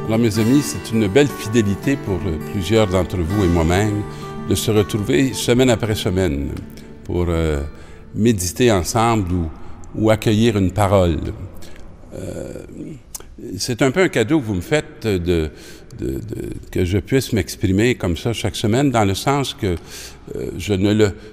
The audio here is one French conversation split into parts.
Alors mes amis, c'est une belle fidélité pour plusieurs d'entre vous et moi-même de se retrouver semaine après semaine pour méditer ensemble ou accueillir une parole. C'est un peu un cadeau que vous me faites que je puisse m'exprimer comme ça chaque semaine, dans le sens que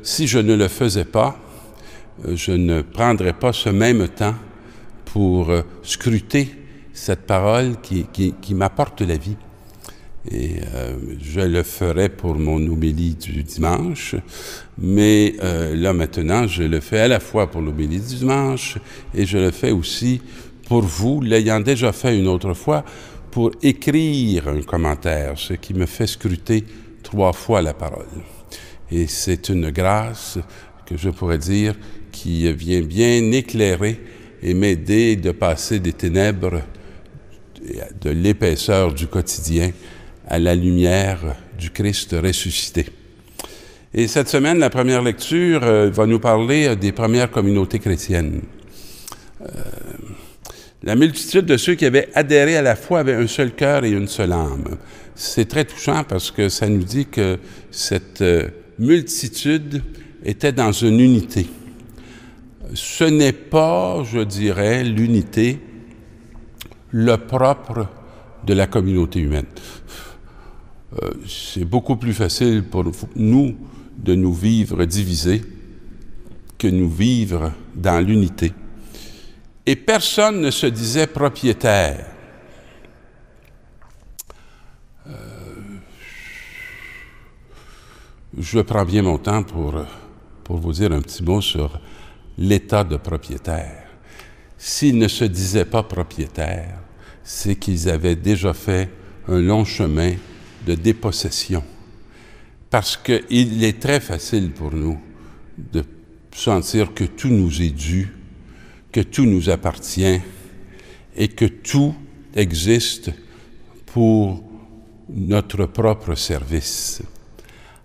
si je ne le faisais pas, je ne prendrais pas ce même temps pour scruter cette parole qui m'apporte la vie. Et je le ferai pour mon homélie du dimanche, mais là maintenant, je le fais à la fois pour l'homélie du dimanche et je le fais aussi pour vous, l'ayant déjà fait une autre fois, pour écrire un commentaire, ce qui me fait scruter 3 fois la parole. Et c'est une grâce que je pourrais dire qui vient bien éclairer et m'aider de passer des ténèbres, de l'épaisseur du quotidien à la lumière du Christ ressuscité. Et cette semaine, la première lecture va nous parler des premières communautés chrétiennes. La multitude de ceux qui avaient adhéré à la foi avaient un seul cœur et une seule âme. C'est très touchant parce que ça nous dit que cette multitude était dans une unité. Ce n'est pas, je dirais, l'unité, le propre de la communauté humaine. C'est beaucoup plus facile pour nous de nous vivre divisés que nous vivre dans l'unité. Et personne ne se disait propriétaire. Je prends bien mon temps pour vous dire un petit mot sur l'état de propriétaire. S'ils ne se disaient pas propriétaires, c'est qu'ils avaient déjà fait un long chemin de dépossession. Parce qu'il est très facile pour nous de sentir que tout nous est dû, que tout nous appartient et que tout existe pour notre propre service.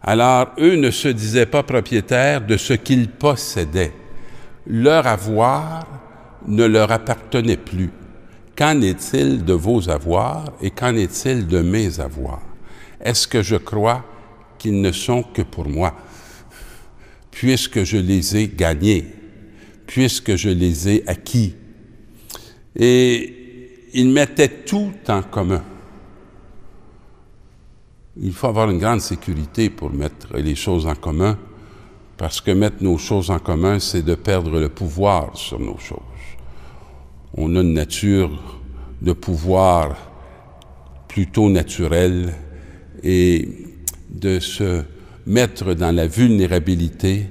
Alors, eux ne se disaient pas propriétaires de ce qu'ils possédaient. Leur avoir ne leur appartenait plus. Qu'en est-il de vos avoirs et qu'en est-il de mes avoirs? Est-ce que je crois qu'ils ne sont que pour moi, puisque je les ai gagnés, puisque je les ai acquis? Et ils mettaient tout en commun. Il faut avoir une grande sécurité pour mettre les choses en commun, parce que mettre nos choses en commun, c'est de perdre le pouvoir sur nos choses. On a une nature de pouvoir plutôt naturelle et de se mettre dans la vulnérabilité,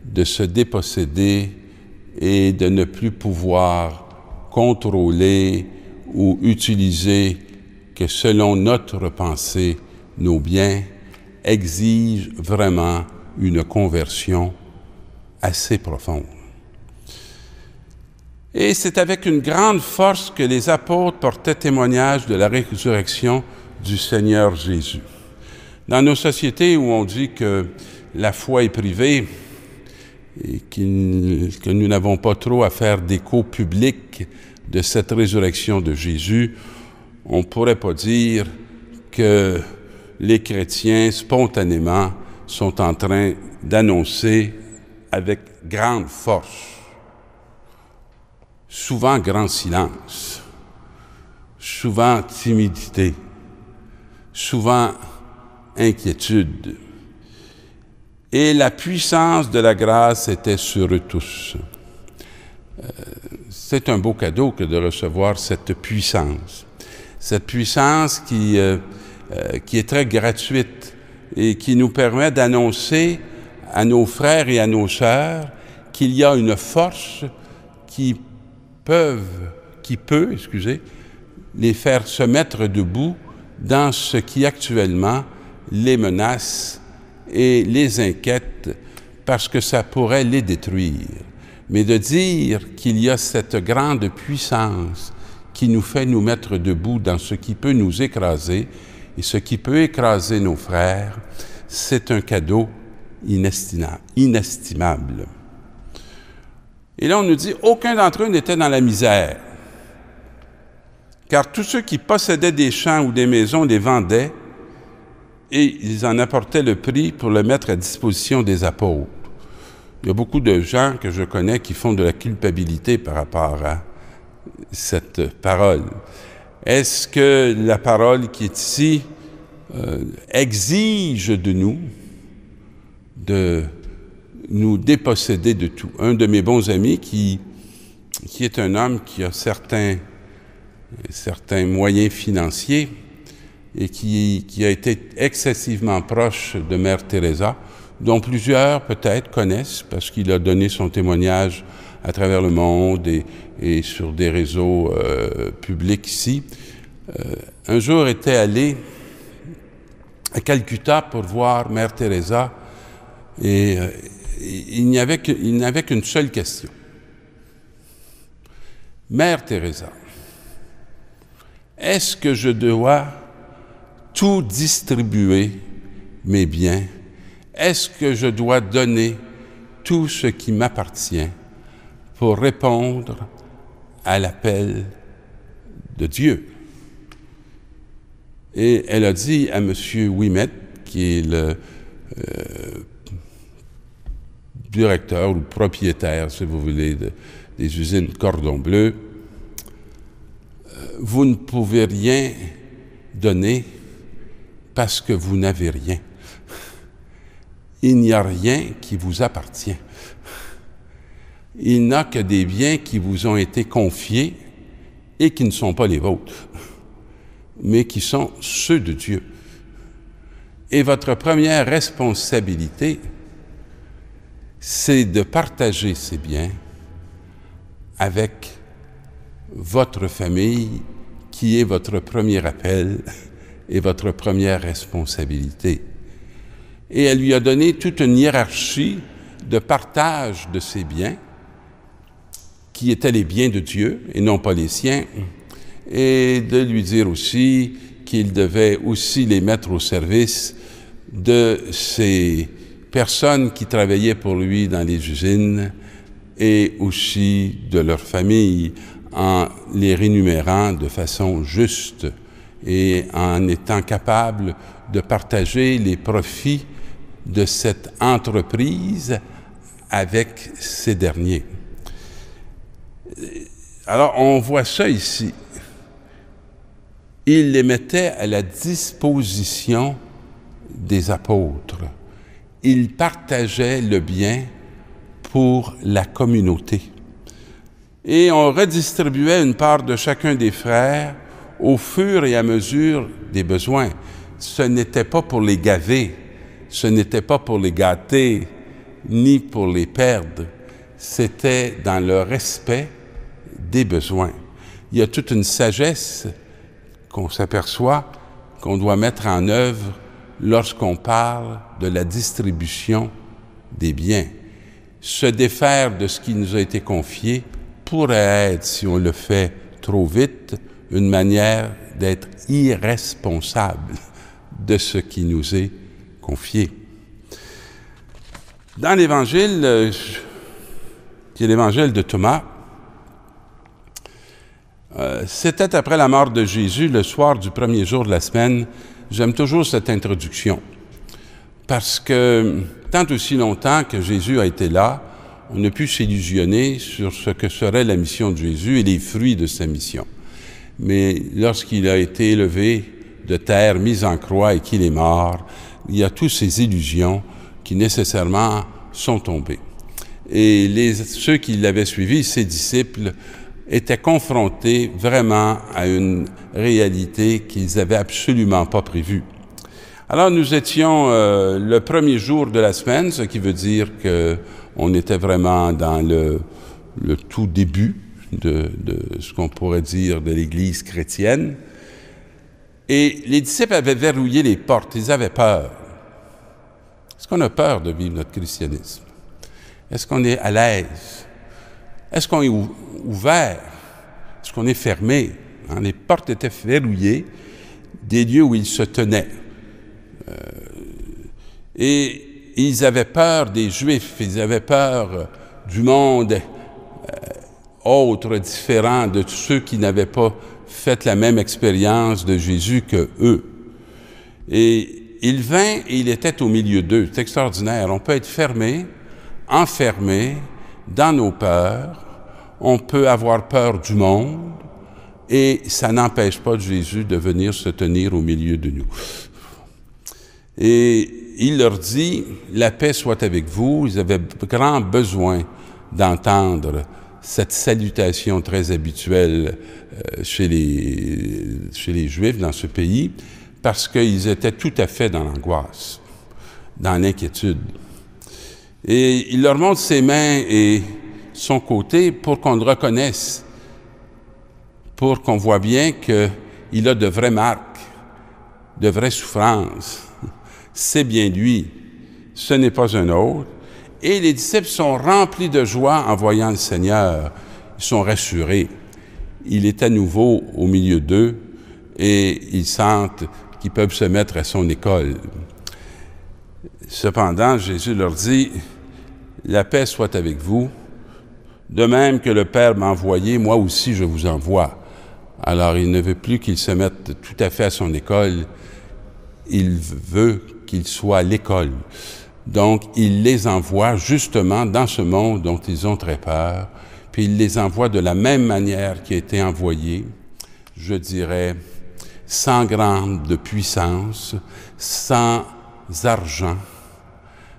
de se déposséder et de ne plus pouvoir contrôler ou utiliser que selon notre pensée, nos biens exigent vraiment une conversion assez profonde. Et c'est avec une grande force que les apôtres portaient témoignage de la résurrection du Seigneur Jésus. Dans nos sociétés où on dit que la foi est privée et que nous n'avons pas trop à faire d'écho public de cette résurrection de Jésus, on ne pourrait pas dire que les chrétiens, spontanément, sont en train d'annoncer avec grande force, souvent grand silence, souvent timidité, souvent inquiétude. Et la puissance de la grâce était sur eux tous. C'est un beau cadeau que de recevoir cette puissance qui est très gratuite et qui nous permet d'annoncer à nos frères et à nos sœurs qu'il y a une force qui peut les faire se mettre debout dans ce qui actuellement les menace et les inquiète parce que ça pourrait les détruire. Mais de dire qu'il y a cette grande puissance qui nous fait nous mettre debout dans ce qui peut nous écraser et ce qui peut écraser nos frères, c'est un cadeau inestimable. Et là, on nous dit, aucun d'entre eux n'était dans la misère. car tous ceux qui possédaient des champs ou des maisons les vendaient et ils en apportaient le prix pour le mettre à disposition des apôtres. Il y a beaucoup de gens que je connais qui font de la culpabilité par rapport à cette parole. Est-ce que la parole qui est ici exige de nous déposséder de tout? Un de mes bons amis qui est un homme qui a certains moyens financiers et qui a été excessivement proche de Mère Teresa, dont plusieurs peut-être connaissent parce qu'il a donné son témoignage à travers le monde et sur des réseaux publics ici. Un jour était allé à Calcutta pour voir Mère Teresa et il n'avait qu'une seule question. Mère Teresa, est-ce que je dois tout distribuer mes biens? Est-ce que je dois donner tout ce qui m'appartient pour répondre à l'appel de Dieu? Et elle a dit à M. Ouimet, qui est le directeur ou le propriétaire, si vous voulez, des usines Cordon Bleu, vous ne pouvez rien donner parce que vous n'avez rien. Il n'y a rien qui vous appartient. Il n'y a que des biens qui vous ont été confiés et qui ne sont pas les vôtres, mais qui sont ceux de Dieu. Et votre première responsabilité, c'est de partager ces biens avec votre famille, qui est votre premier appel et votre première responsabilité. Et elle lui a donné toute une hiérarchie de partage de ses biens, qui étaient les biens de Dieu et non pas les siens, et de lui dire aussi qu'il devait aussi les mettre au service de ces personnes qui travaillaient pour lui dans les usines et aussi de leur famille, en les rémunérant de façon juste et en étant capable de partager les profits de cette entreprise avec ces derniers. Alors, on voit ça ici. Il les mettait à la disposition des apôtres. Il partageait le bien pour la communauté. Et on redistribuait une part de chacun des frères au fur et à mesure des besoins. Ce n'était pas pour les gaver, ce n'était pas pour les gâter, ni pour les perdre. C'était dans le respect des besoins. Il y a toute une sagesse qu'on s'aperçoit qu'on doit mettre en œuvre lorsqu'on parle de la distribution des biens. Se défaire de ce qui nous a été confié pourrait être, si on le fait trop vite, une manière d'être irresponsable de ce qui nous est confié. Dans l'Évangile, qui est l'Évangile de Thomas, c'était après la mort de Jésus, le soir du premier jour de la semaine. J'aime toujours cette introduction, parce que tant aussi longtemps que Jésus a été là, on a pu s'illusionner sur ce que serait la mission de Jésus et les fruits de sa mission. Mais lorsqu'il a été élevé de terre, mis en croix et qu'il est mort, il y a toutes ces illusions qui nécessairement sont tombées. Et ceux qui l'avaient suivi, ses disciples, étaient confrontés vraiment à une réalité qu'ils n'avaient absolument pas prévue. Alors nous étions le premier jour de la semaine, ce qui veut dire qu'on était vraiment dans le tout début de ce qu'on pourrait dire de l'Église chrétienne. Et les disciples avaient verrouillé les portes, ils avaient peur. Est-ce qu'on a peur de vivre notre christianisme? Est-ce qu'on est à l'aise? Est-ce qu'on est ouvert? Est-ce qu'on est fermé? Les portes étaient verrouillées des lieux où ils se tenaient. Et ils avaient peur des Juifs, ils avaient peur du monde autre, différent de ceux qui n'avaient pas fait la même expérience de Jésus que eux. Et il vint et il était au milieu d'eux. C'est extraordinaire. On peut être fermé, enfermé dans nos peurs. On peut avoir peur du monde et ça n'empêche pas Jésus de venir se tenir au milieu de nous. Et il leur dit, la paix soit avec vous. Ils avaient grand besoin d'entendre cette salutation très habituelle chez les Juifs dans ce pays, parce qu'ils étaient tout à fait dans l'angoisse, dans l'inquiétude. Et il leur montre ses mains et son côté pour qu'on le reconnaisse, pour qu'on voit bien qu'il a de vraies marques, de vraies souffrances. C'est bien lui, ce n'est pas un autre. Et les disciples sont remplis de joie en voyant le Seigneur. Ils sont rassurés. Il est à nouveau au milieu d'eux et ils sentent qu'ils peuvent se mettre à son école. Cependant, Jésus leur dit, « La paix soit avec vous. De même que le Père m'a envoyé, moi aussi je vous envoie. » Alors, il ne veut plus qu'ils se mettent tout à fait à son école. Il veut qu'ils soient à l'école. Donc, il les envoie justement dans ce monde dont ils ont très peur, puis il les envoie de la même manière qu'il a été envoyé, je dirais, sans grande puissance, sans argent,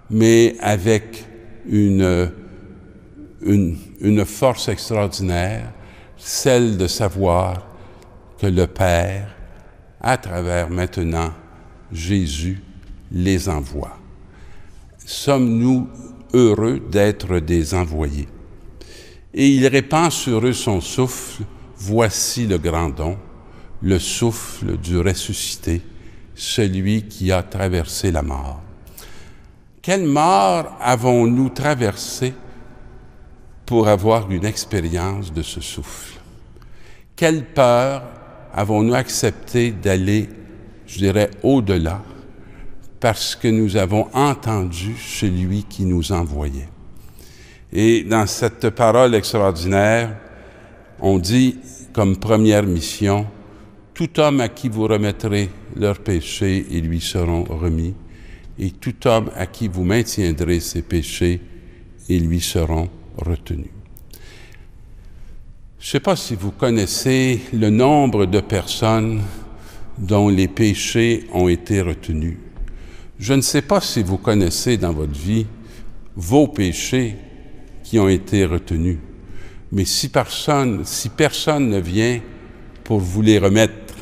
mais avec une force extraordinaire, celle de savoir que le Père, à travers maintenant Jésus, les envoie. Sommes-nous heureux d'être des envoyés? Et il répand sur eux son souffle, voici le grand don, le souffle du ressuscité, celui qui a traversé la mort. Quelle mort avons-nous traversée pour avoir une expérience de ce souffle? Quelle peur avons-nous accepté d'aller, je dirais, au-delà, parce que nous avons entendu celui qui nous envoyait. Et dans cette parole extraordinaire, on dit comme première mission, « Tout homme à qui vous remettrez leurs péchés, ils lui seront remis, et tout homme à qui vous maintiendrez ses péchés, ils lui seront retenus. » Je ne sais pas si vous connaissez le nombre de personnes dont les péchés ont été retenus. Je ne sais pas si vous connaissez dans votre vie vos péchés qui ont été retenus. Mais si personne ne vient pour vous les remettre,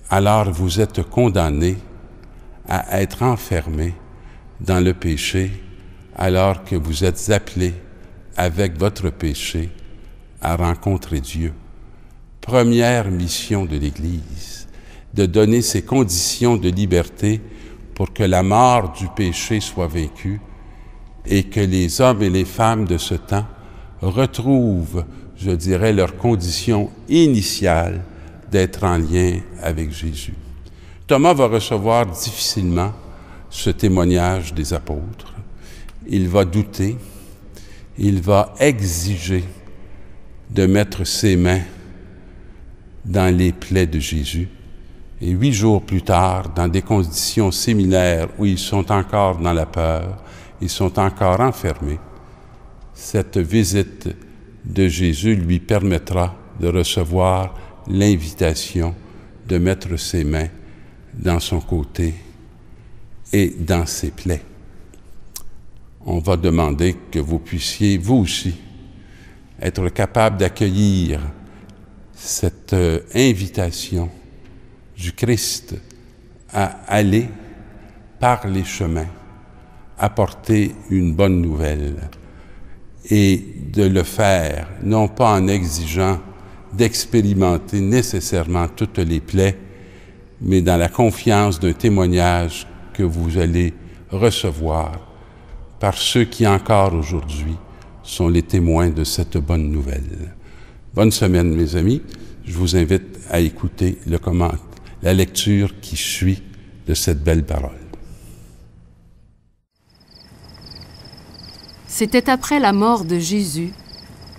alors vous êtes condamné à être enfermé dans le péché, alors que vous êtes appelé avec votre péché à rencontrer Dieu. Première mission de l'Église, de donner ces conditions de liberté pour que la mort du péché soit vaincue et que les hommes et les femmes de ce temps retrouvent, je dirais, leur condition initiale d'être en lien avec Jésus. Thomas va recevoir difficilement ce témoignage des apôtres. Il va douter, il va exiger de mettre ses mains dans les plaies de Jésus. Et 8 jours plus tard, dans des conditions similaires où ils sont encore dans la peur, ils sont encore enfermés, cette visite de Jésus lui permettra de recevoir l'invitation de mettre ses mains dans son côté et dans ses plaies. On va demander que vous puissiez, vous aussi, être capable d'accueillir cette invitation du Christ à aller par les chemins, apporter une bonne nouvelle et de le faire, non pas en exigeant d'expérimenter nécessairement toutes les plaies, mais dans la confiance d'un témoignage que vous allez recevoir par ceux qui encore aujourd'hui sont les témoins de cette bonne nouvelle. Bonne semaine, mes amis. Je vous invite à écouter la lecture qui suit de cette belle parole. C'était après la mort de Jésus,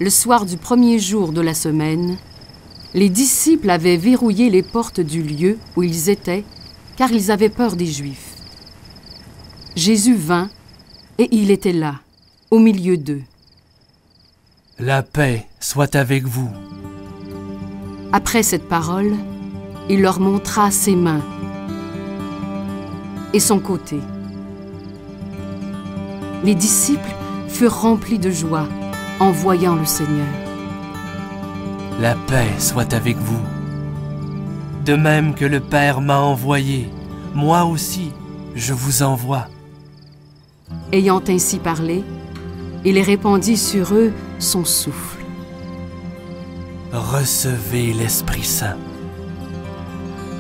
le soir du premier jour de la semaine, Les disciples avaient verrouillé les portes du lieu où ils étaient, car ils avaient peur des Juifs. Jésus vint, et il était là, au milieu d'eux. La paix soit avec vous. Après cette parole, il leur montra ses mains et son côté. Les disciples furent remplis de joie en voyant le Seigneur. La paix soit avec vous. De même que le Père m'a envoyé, moi aussi, je vous envoie. Ayant ainsi parlé, il répandit sur eux son souffle. Recevez l'Esprit Saint.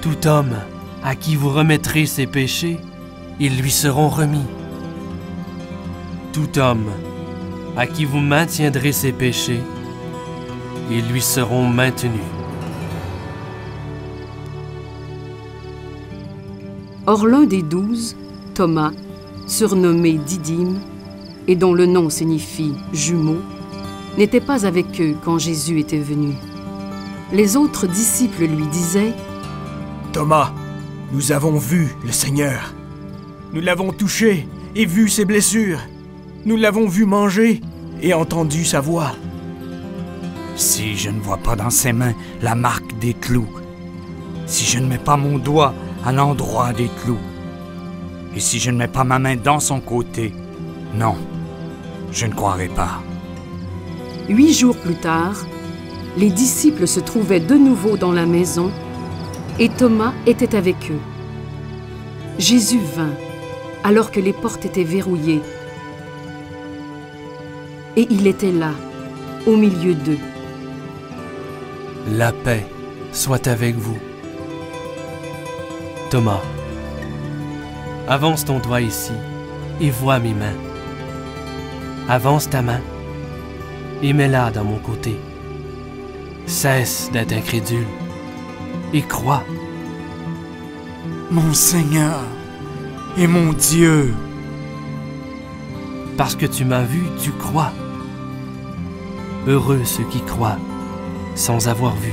Tout homme à qui vous remettrez ses péchés, ils lui seront remis. Tout homme à qui vous maintiendrez ses péchés, ils lui seront maintenus. Or l'un des 12, Thomas, surnommé Didyme, et dont le nom signifie « jumeau », n'était pas avec eux quand Jésus était venu. Les autres disciples lui disaient « Thomas, nous avons vu le Seigneur. Nous l'avons touché et vu ses blessures. Nous l'avons vu manger et entendu sa voix. Si je ne vois pas dans ses mains la marque des clous, si je ne mets pas mon doigt à l'endroit des clous, et si je ne mets pas ma main dans son côté, non, je ne croirai pas. » 8 jours plus tard, les disciples se trouvaient de nouveau dans la maison et Thomas était avec eux. Jésus vint, alors que les portes étaient verrouillées, et il était là, au milieu d'eux. La paix soit avec vous. Thomas, avance ton doigt ici et vois mes mains. Avance ta main et mets-la dans mon côté. Cesse d'être incrédule et crois. Mon Seigneur et mon Dieu. Parce que tu m'as vu, tu crois. Heureux ceux qui croient sans avoir vu.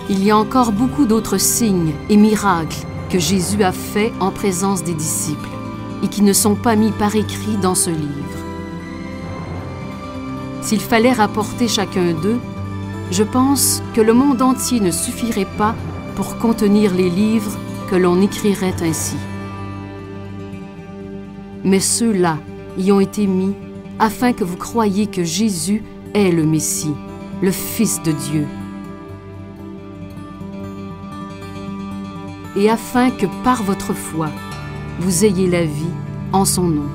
Il y a encore beaucoup d'autres signes et miracles que Jésus a faits en présence des disciples et qui ne sont pas mis par écrit dans ce livre. S'il fallait rapporter chacun d'eux, je pense que le monde entier ne suffirait pas pour contenir les livres que l'on écrirait ainsi. Mais ceux-là y ont été mis afin que vous croyiez que Jésus est le Messie, le Fils de Dieu. Et afin que par votre foi, vous ayez la vie en son nom.